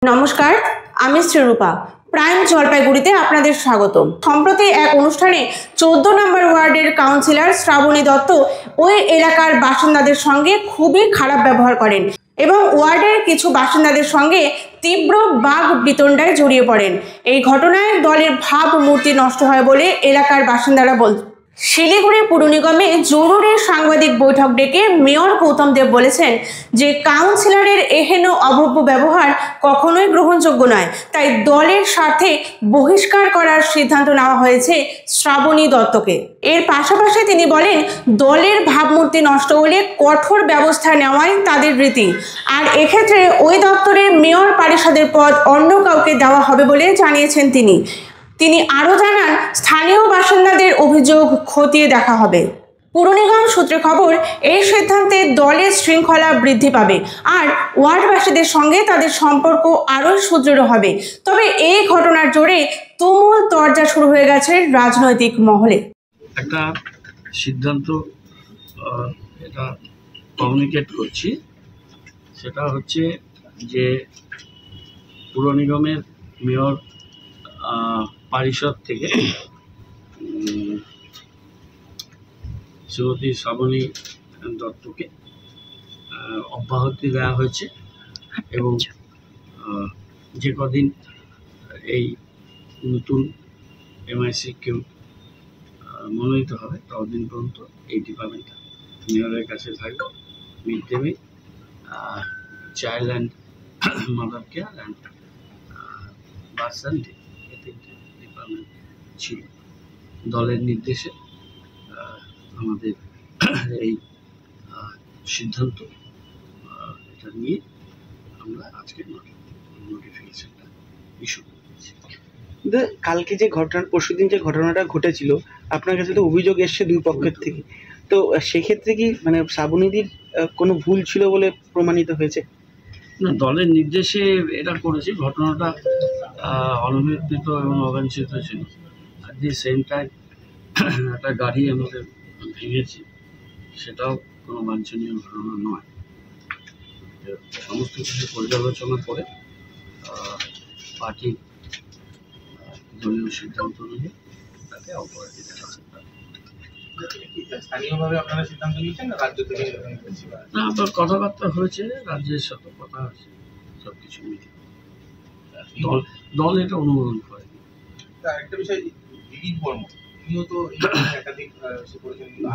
নমস্কার, আমি শ্রীরূপা। প্রাইম জলপাইগুড়িতে আপনাদের স্বাগতম। সম্প্রতি এক অনুষ্ঠানে 14 নম্বর ওয়ার্ডের কাউন্সিলর শ্রাবণী দত্ত ওই এলাকার বাসিন্দাদের সঙ্গে খুবই খারাপ ব্যবহার করেন এবং ওয়ার্ডের কিছু বাসিন্দাদের সঙ্গে তীব্র বাক বিতণ্ডায় জড়িয়ে পড়েন। এই ঘটনায় দলের ভাবমূর্তি নষ্ট হয় বলে এলাকার বাসিন্দারা বলছেন। শিলিগুড়ি পুর নিগমে জরুরি সাংবাদিক বৈঠক ডেকে মেয়র গৌতম দেব বলেছেন যে কাউন্সিলরের এহেন অভব্য ব্যবহার কখনোই গ্রহণযোগ্য নয়, তাই দলের স্বার্থে বহিষ্কার করার সিদ্ধান্ত নেওয়া হয়েছে শ্রাবণী দত্তকে। এর পাশাপাশি তিনি বলেন, দলের ভাবমূর্তি নষ্ট হলে কঠোর ব্যবস্থা নেওয়াই তাদের রীতি, আর এক্ষেত্রে ওই দপ্তরের মেয়র পরিষদের পদ অন্য কাউকে দেওয়া হবে বলে জানিয়েছেন তিনি আরও জানান, স্থানীয় বাসিন্দাদের অভিযোগ খতিয়ে দেখা হবে। পুর নিগম সূত্রে খবর, এই সিদ্ধান্তে দলের শৃঙ্খলা বৃদ্ধি পাবে আর ওয়ার্ডবাসীদের সঙ্গে তাদের সম্পর্ক আরও সুদৃঢ় হবে। তবে এই ঘটনার জোরে তুমুল তরজা শুরু হয়ে গেছে রাজনৈতিক মহলে। একটা সিদ্ধান্ত এটা কমিউনিকেট করছি, সেটা হচ্ছে যে পুর নিগমের মেয়র পরিষদ থেকে শ্রীমতী শ্রাবণী দত্তকে অব্যাহতি দেওয়া হয়েছে এবং যে কদিন এই নতুন এমআইসি কেউ মনোনীত হবে ততদিন পর্যন্ত এই ডিপার্টমেন্টটা মেয়রের কাছে থাকবে। Mid day meal, child and mother care and bus and এই তিনটে ডিপার্টমেন্ট ছিল। দলের নির্দেশে আমাদের এই সিদ্ধান্ত এটা নিয়ে আমরা আজকে নোটিফিকেশনটা ইস্যু করেছি। কালকে যে ঘটনা, পরশুদিন যে ঘটনাটা ঘটেছিল, আপনার কাছে তো অভিযোগ এসছে দুই পক্ষের থেকে, তো সেক্ষেত্রে কি মানে শ্রাবণীদির কোনো ভুল ছিল বলে প্রমাণিত হয়েছে? না, দলের নির্দেশে এটা করেছি। ঘটনাটা অনভিপ্রেত এবং অবাঞ্ছিত ছিল। আর দি সেম টাইম একটা গাড়ি আমাদের ভেঙেছি, সেটাও কোনো বাঞ্ছনীয় ঘটনা নয়। সমস্ত কিছু পর্যালোচনা করে পার্টি দলীয় সিদ্ধান্ত নিয়ে তাকে অব্যাহতি দেওয়া হবে। স্থানীয়ভাবে আপনারা সিদ্ধান্ত নিয়েছেন না রাজ্য থেকে? না, আপনার কথাবার্তা হয়েছে, রাজ্যের সাথে কথা আছে, সব কিছু মিলে দল এটা অনুমোদন করে। একটা বিষয়, দিলীপ বর্মন, তিনিও তো একাধিক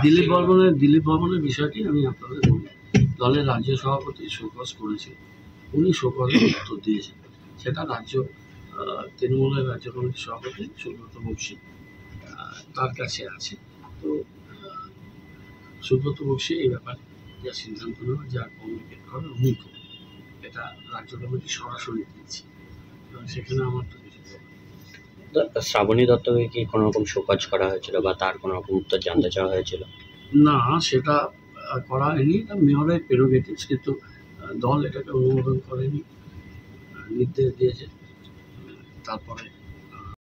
দিলীপ বর্মনের বিষয়টি আমি আপনাদের বলি। দলের রাজ্য সভাপতি শোকজ করেছে, উনি শোকজের উত্তর দিয়েছেন। সেটা রাজ্য তৃণমূলের রাজ্য কমিটির সভাপতি সুব্রত বক্সী তার কাছে আছে। তো সুব্রত বক্সী এই ব্যাপারে যা সিদ্ধান্ত নেওয়া, যা কমিউনিকেট করে উনি করবেন। এটা রাজ্য কমিটি সরাসরি দিয়েছে এবং সেখানে আমার তো কিছু। শ্রাবণী দত্তকে কি কোনো রকম শোকজ করা হয়েছিল বা তার কোনো রকম উত্তর জানতে চাওয়া হয়েছিল? না, সেটা করা হয়নি। এটা মেয়রের প্রেরোগেটিভস, কিন্তু দল এটাকে অনুমোদন করেনি, নির্দেশ দিয়েছে। তারপরে